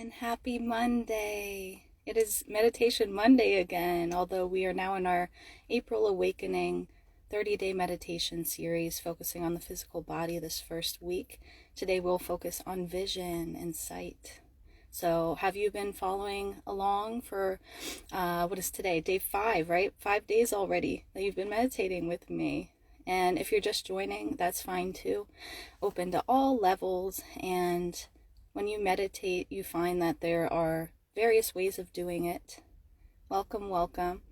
everyone. Happy Monday. It is Meditation Monday again, although we are now in our April Awakening 30-day meditation series focusing on the physical body this first week. Today we'll focus on vision and sight. So have you been following along for, what is today? Day 5, right? 5 days already that you've been meditating with me. And if you're just joining, that's fine too. Open to all levels, and when you meditate, you find that there are various ways of doing it. Welcome, welcome.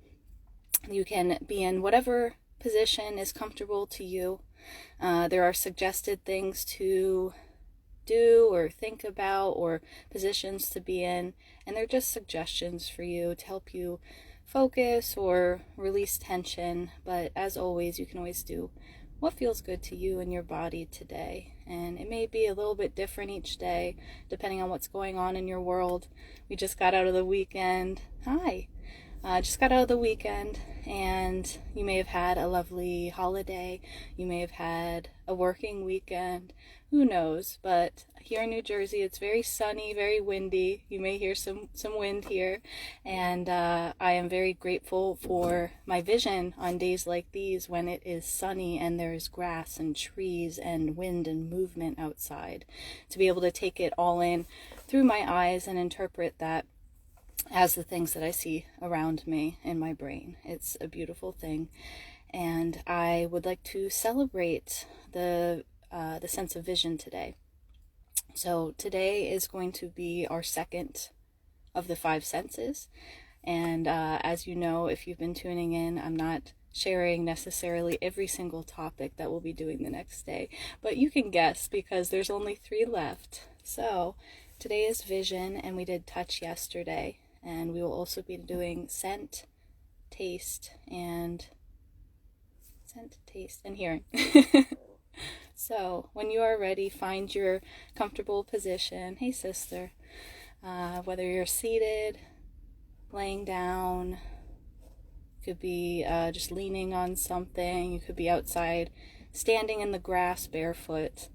You can be in whatever position is comfortable to you. There are suggested things to do or think about or positions to be in, and they're just suggestions for you to help you focus or release tension. But as always, you can always do what feels good to you and your body today. And it may be a little bit different each day, depending on what's going on in your world. We just got out of the weekend. Hi. Just got out of the weekend, and you may have had a lovely holiday. You may have had a working weekend. Who knows? But here in New Jersey, it's very sunny, very windy. You may hear some wind here. And I am very grateful for my vision on days like these when it is sunny and there's grass and trees and wind and movement outside. To be able to take it all in through my eyes and interpret that as the things that I see around me in my brain. It's a beautiful thing. And I would like to celebrate the sense of vision today. So today is going to be our second of the 5 senses. And as you know, if you've been tuning in, I'm not sharing necessarily every single topic that we'll be doing the next day. But you can guess because there's only 3 left. So today is vision, and we did touch yesterday. And we will also be doing scent, taste, and hearing. So when you are ready, find your comfortable position. Hey, sister. Whether you're seated, laying down, could be just leaning on something. You could be outside, standing in the grass barefoot.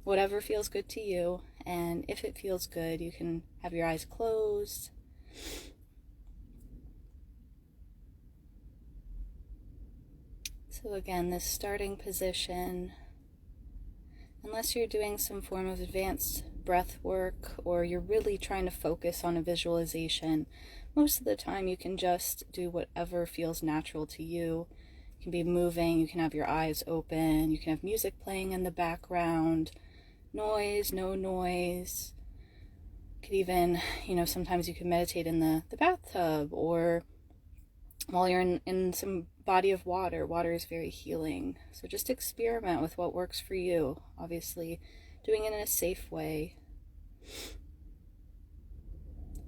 Whatever feels good to you. And if it feels good, you can have your eyes closed. So again, this starting position, unless you're doing some form of advanced breath work or you're really trying to focus on a visualization, most of the time you can just do whatever feels natural to you. You can be moving, you can have your eyes open, you can have music playing in the background, noise, no noise. Could even, sometimes you can meditate in the bathtub or while you're in some body of water. Water is very healing. So just experiment with what works for you. Obviously, doing it in a safe way.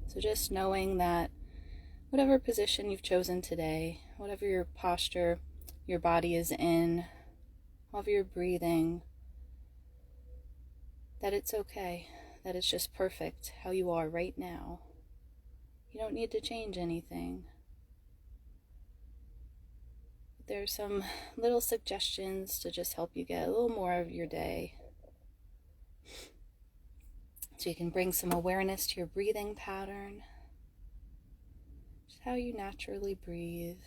So just knowing that whatever position you've chosen today, whatever your posture your body is in, however you're breathing, that it's okay. That it's just perfect how you are right now. You don't need to change anything. There are some little suggestions to just help you get a little more of your day. So you can bring some awareness to your breathing pattern. Just how you naturally breathe.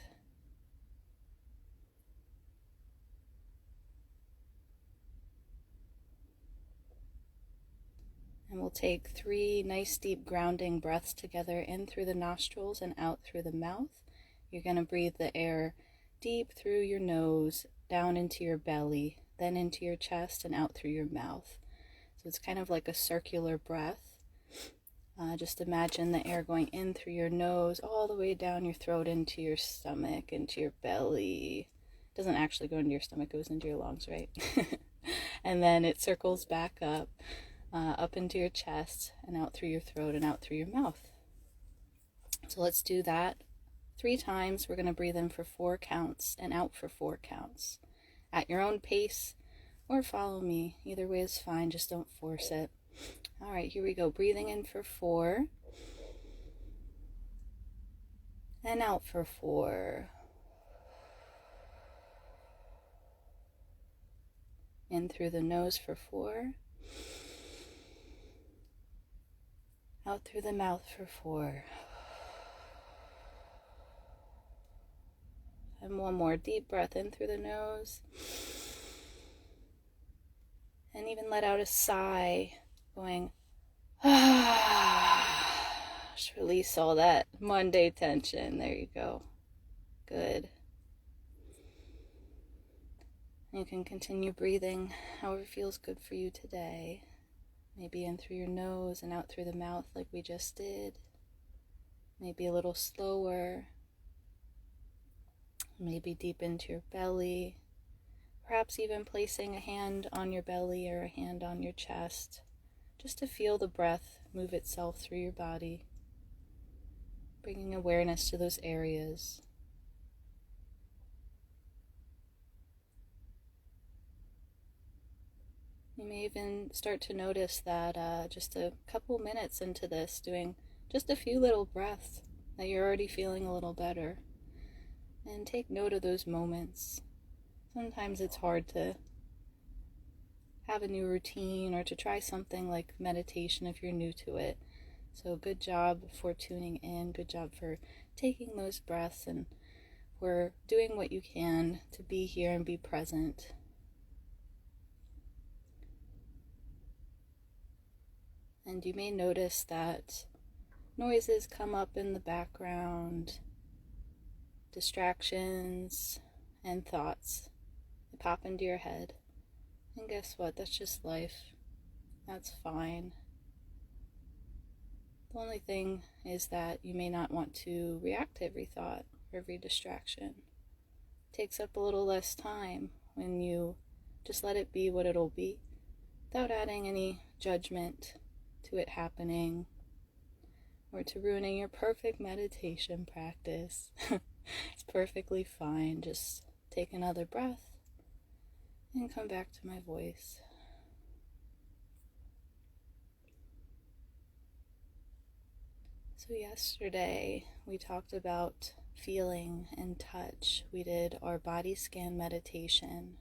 And we'll take 3 nice deep grounding breaths together, in through the nostrils and out through the mouth. You're going to breathe the air deep through your nose, down into your belly, then into your chest and out through your mouth. So it's kind of like a circular breath. Just imagine the air going in through your nose, all the way down your throat, into your stomach, into your belly. It doesn't actually go into your stomach, it goes into your lungs, right? And then it circles back up. Up into your chest and out through your throat and out through your mouth. So let's do that 3 times. We're going to breathe in for 4 counts and out for 4 counts at your own pace, or follow me. Either way is fine, just don't force it. All right, here we go. Breathing in for 4 and out for 4. In through the nose for 4. Out through the mouth for 4. And one more deep breath in through the nose. And even let out a sigh, going, just release all that Monday tension. There you go. Good. You can continue breathing however feels good for you today. Maybe in through your nose and out through the mouth like we just did. Maybe a little slower. Maybe deep into your belly. Perhaps even placing a hand on your belly or a hand on your chest, just to feel the breath move itself through your body, bringing awareness to those areas. You may even start to notice that just a couple minutes into this, doing just a few little breaths, that you're already feeling a little better. And take note of those moments. Sometimes it's hard to have a new routine or to try something like meditation if you're new to it. So good job for tuning in, good job for taking those breaths, and for doing what you can to be here and be present. And you may notice that noises come up in the background, distractions and thoughts. They pop into your head. And guess what? That's just life. That's fine. The only thing is that you may not want to react to every thought or every distraction. It takes up a little less time when you just let it be what it'll be, without adding any judgment to it happening or to ruining your perfect meditation practice. It's perfectly fine. Just take another breath and come back to my voice. So yesterday we talked about feeling and touch. We did our body scan meditation.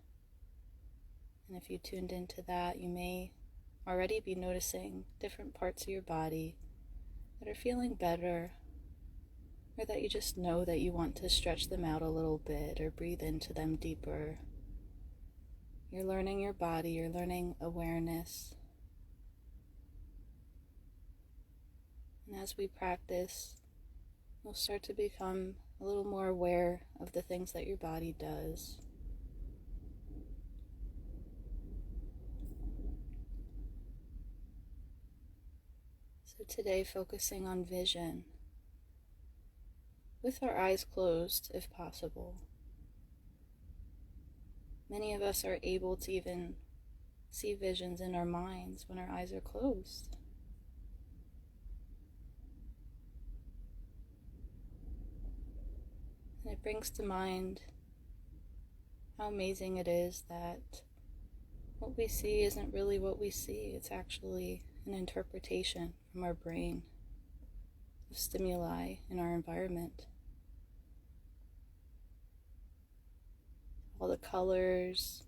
And if you tuned into that, you may already be noticing different parts of your body that are feeling better, or that you just know that you want to stretch them out a little bit or breathe into them deeper. You're learning your body, you're learning awareness. And as we practice, you'll start to become a little more aware of the things that your body does. So today, focusing on vision, with our eyes closed if possible. Many of us are able to even see visions in our minds when our eyes are closed. And it brings to mind how amazing it is that what we see isn't really what we see. It's actually an interpretation from our brain of stimuli in our environment. All the colors,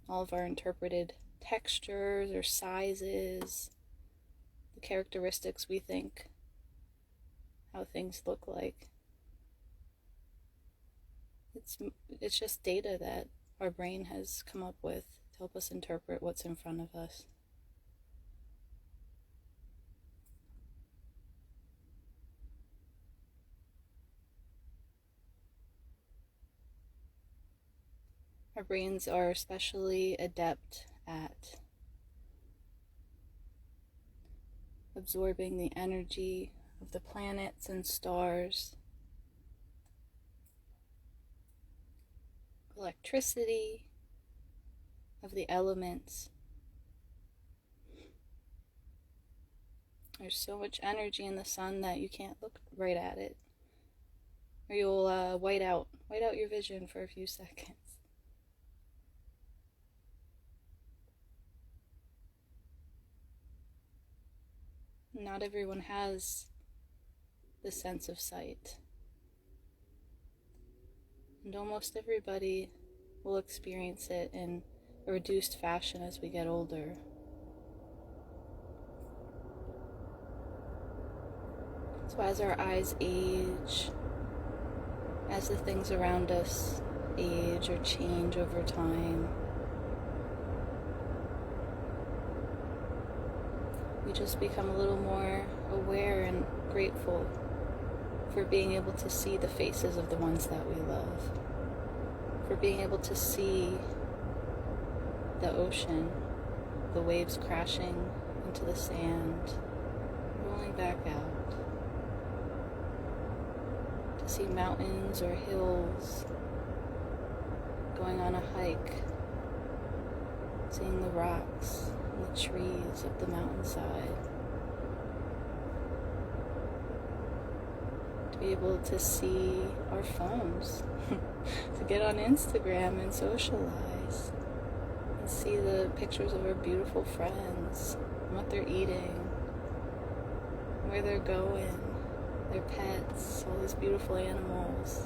all of our interpreted textures or sizes, the characteristics we think how things look like. It's just data that our brain has come up with to help us interpret what's in front of us. Our brains are especially adept at absorbing the energy of the planets and stars, electricity, of the elements. There's so much energy in the sun that you can't look right at it, or you'll white out your vision for a few seconds. Not everyone has the sense of sight, and almost everybody will experience it in a reduced fashion as we get older. So as our eyes age, as the things around us age or change over time, we just become a little more aware and grateful for being able to see the faces of the ones that we love, for being able to see the ocean, the waves crashing into the sand, rolling back out, to see mountains or hills, going on a hike, seeing the rocks and the trees of the mountainside, to be able to see our phones, to get on Instagram and socialize, and see the pictures of our beautiful friends, and what they're eating, where they're going, their pets, all these beautiful animals.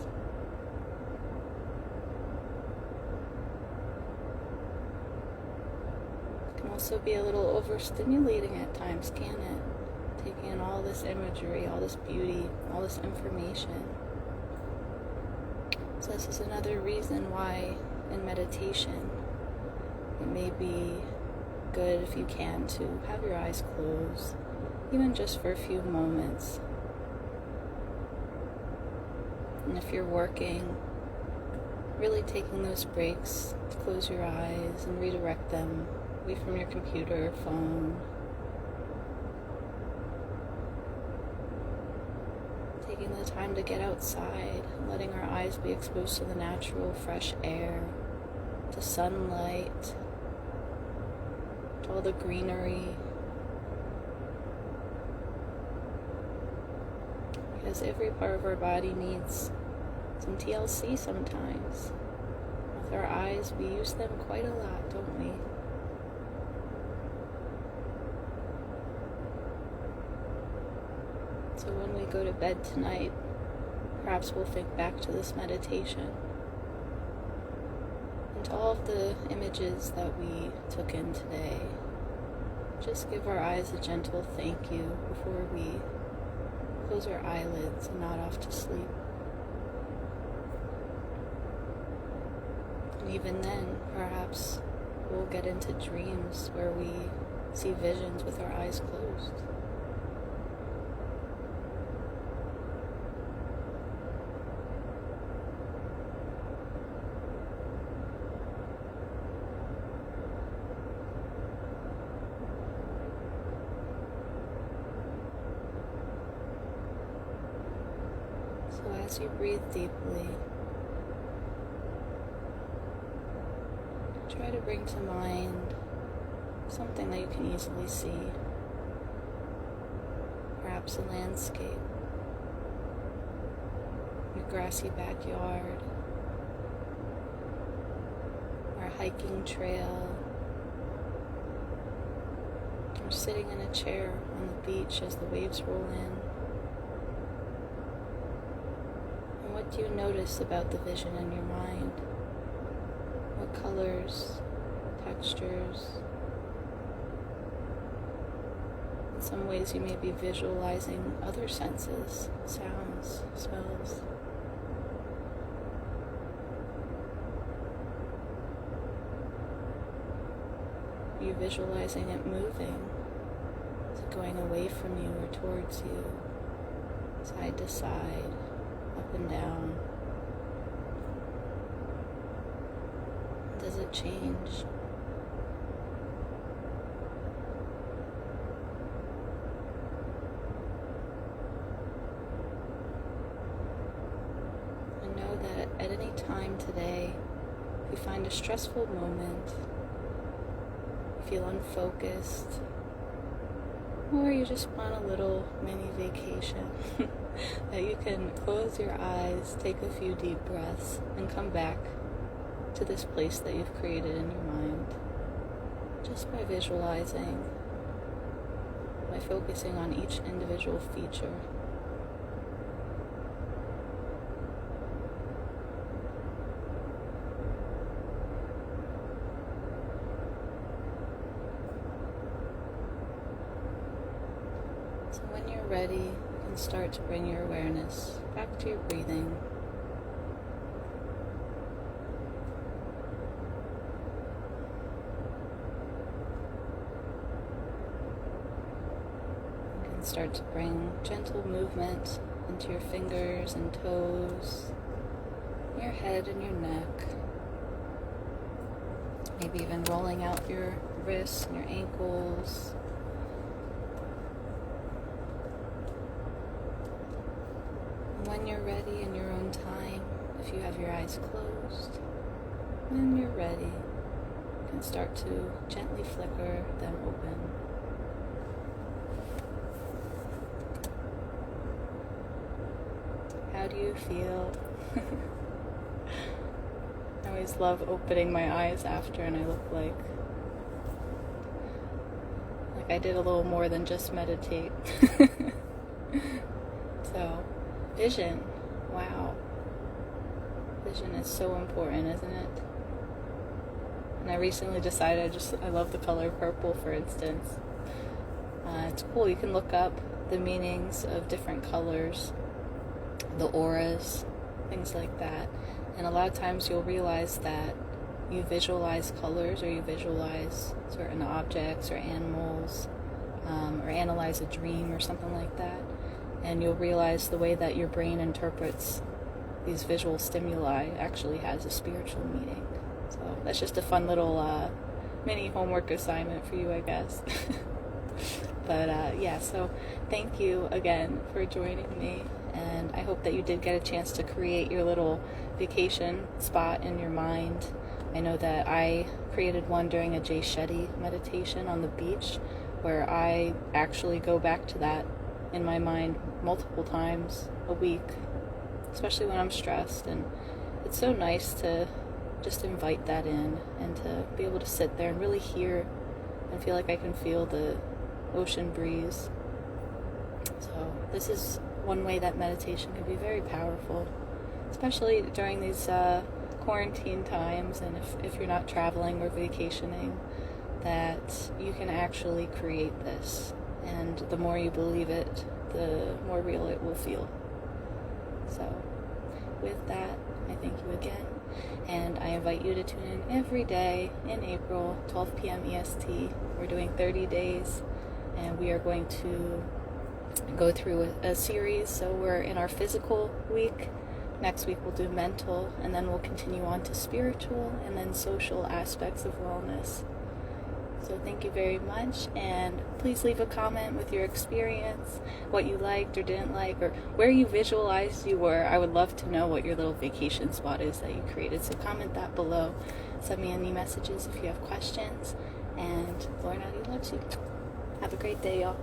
It can also be a little overstimulating at times, can it? Taking in all this imagery, all this beauty, all this information. So this is another reason why in meditation it may be good, if you can, to have your eyes closed, even just for a few moments. And if you're working, really taking those breaks to close your eyes and redirect them away from your computer or phone. Taking the time to get outside, letting our eyes be exposed to the natural, fresh air, to sunlight, to all the greenery. Because every part of our body needs some TLC sometimes. With our eyes, we use them quite a lot, don't we? So when we go to bed tonight, perhaps we'll think back to this meditation and to all of the images that we took in today. Just give our eyes a gentle thank you before we close our eyelids and nod off to sleep. And even then, perhaps we'll get into dreams where we see visions with our eyes closed. So as you breathe deeply, try to bring to mind something that you can easily see. Perhaps a landscape, your grassy backyard, or a hiking trail, or sitting in a chair on the beach as the waves roll in. And what do you notice about the vision in your mind? What colors, textures? In some ways you may be visualizing other senses, sounds, smells. Are you visualizing it moving? Is it going away from you or towards you? Side to side, up and down? Does it change? And know that at any time today, if you find a stressful moment, you feel unfocused, or you just want a little mini vacation, that you can close your eyes, take a few deep breaths, and come back to this place that you've created in your mind, just by visualizing, by focusing on each individual feature. So when you're ready, you can can start to bring your awareness back to your breathing. You can start to bring gentle movement into your fingers and toes, your head and your neck. Maybe even rolling out your wrists and your ankles. And when you're ready in your own time, if you have your eyes closed, when you're ready, you can start to gently flicker them open. How do you feel? I always love opening my eyes after and I look like I did a little more than just meditate. So, vision. Wow. Vision is so important, isn't it? And I recently decided I love the color purple, for instance. It's cool. You can look up the meanings of different colors, the auras, things like that. And a lot of times you'll realize that you visualize colors or you visualize certain objects or animals or analyze a dream or something like that. And you'll realize the way that your brain interprets these visual stimuli actually has a spiritual meaning. So that's just a fun little mini homework assignment for you, I guess. But yeah, so thank you again for joining me. And I hope that you did get a chance to create your little vacation spot in your mind. I know that I created one during a Jay Shetty meditation on the beach, where I actually go back to that in my mind multiple times a week, especially when I'm stressed. And it's so nice to just invite that in and to be able to sit there and really hear and feel like I can feel the ocean breeze. So this is one way that meditation can be very powerful, especially during these quarantine times, and if you're not traveling or vacationing, that you can actually create this. And the more you believe it, the more real it will feel. So with that, I thank you again, and I invite you to tune in every day in April, 12 p.m. EST. We're doing 30 days, and we are going to go through a series. So we're in our physical week. Next week we'll do mental, and then we'll continue on to spiritual and then social aspects of wellness. So thank you very much, and please leave a comment with your experience, what you liked or didn't like, or where you visualized you were. I would love to know what your little vacation spot is that you created. So comment that below. Send me any messages if you have questions, and Lord Almighty loves you. Have a great day, y'all.